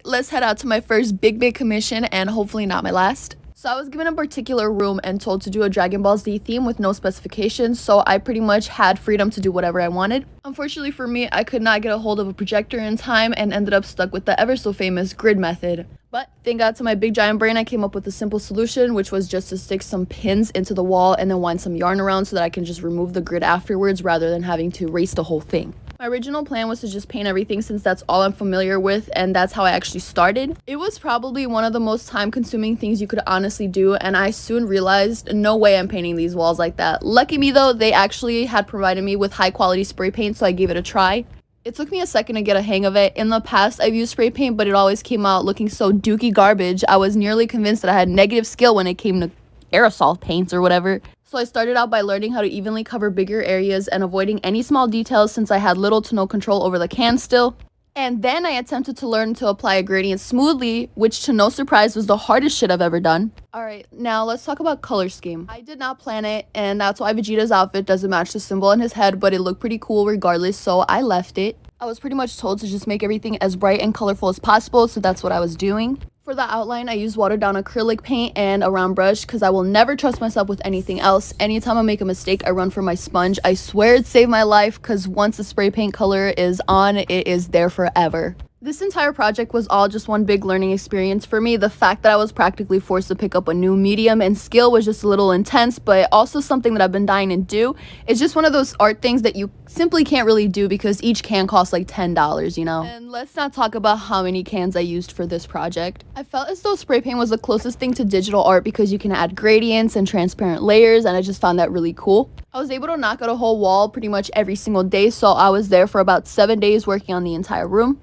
Let's head out to my first big commission and hopefully not my last. So I was given a particular room and told to do a Dragon Ball Z theme with no specifications, so I pretty much had freedom to do whatever I wanted. Unfortunately for me, I could not get a hold of a projector in time and ended up stuck with the ever so famous grid method. But thank God to my big giant brain, I came up with a simple solution, which was just to stick some pins into the wall and then wind some yarn around so that I can just remove the grid afterwards rather than having to erase the whole thing. My original plan was to just paint everything since that's all I'm familiar with, and that's how I actually started. It was probably one of the most time-consuming things you could honestly do, and I soon realized no way I'm painting these walls like that. Lucky me though, they actually had provided me with high-quality spray paint, so I gave it a try. It took me a second to get a hang of it. In the past, I've used spray paint, but it always came out looking so dookie garbage. I was nearly convinced that I had negative skill when it came to aerosol paints or whatever. So I started out by learning how to evenly cover bigger areas and avoiding any small details since I had little to no control over the can still. And then I attempted to learn to apply a gradient smoothly, which to no surprise was the hardest shit I've ever done. Alright, now let's talk about color scheme. I did not plan it, and that's why Vegeta's outfit doesn't match the symbol on his head, but it looked pretty cool regardless, so I left it. I was pretty much told to just make everything as bright and colorful as possible, so that's what I was doing. For the outline, I used watered down acrylic paint and a round brush because I will never trust myself with anything else. Anytime I make a mistake, I run for my sponge. I swear it saved my life because once the spray paint color is on, it is there forever. This entire project was all just one big learning experience for me. The fact that I was practically forced to pick up a new medium and skill was just a little intense, but also something that I've been dying to do. It's just one of those art things that you simply can't really do because each can costs like $10, you know? And let's not talk about how many cans I used for this project. I felt as though spray paint was the closest thing to digital art because you can add gradients and transparent layers, and I just found that really cool. I was able to knock out a whole wall pretty much every single day, so I was there for about 7 days working on the entire room.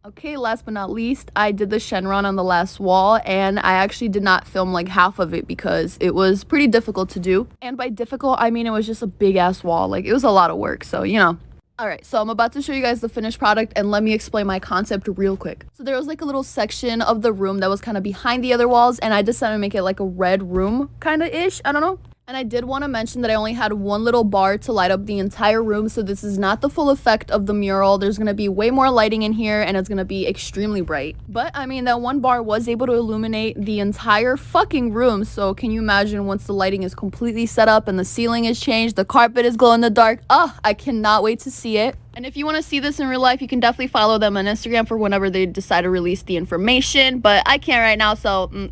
Okay, last but not least, I did the Shenron on the last wall, and I actually did not film like half of it because it was pretty difficult to do. And by difficult, I mean it was just a big ass wall. Like, it was a lot of work, so you know. Alright, so I'm about to show you guys the finished product, and let me explain my concept real quick. So there was like a little section of the room that was kind of behind the other walls, and I decided to make it like a red room kind of ish, I don't know. And I did want to mention that I only had one little bar to light up the entire room, so this is not the full effect of the mural. There's going to be way more lighting in here, and it's going to be extremely bright. But, I mean, that one bar was able to illuminate the entire fucking room, so can you imagine once the lighting is completely set up and the ceiling is changed, the carpet is glow in the dark? Oh, I cannot wait to see it. And if you want to see this in real life, you can definitely follow them on Instagram for whenever they decide to release the information, but I can't right now, so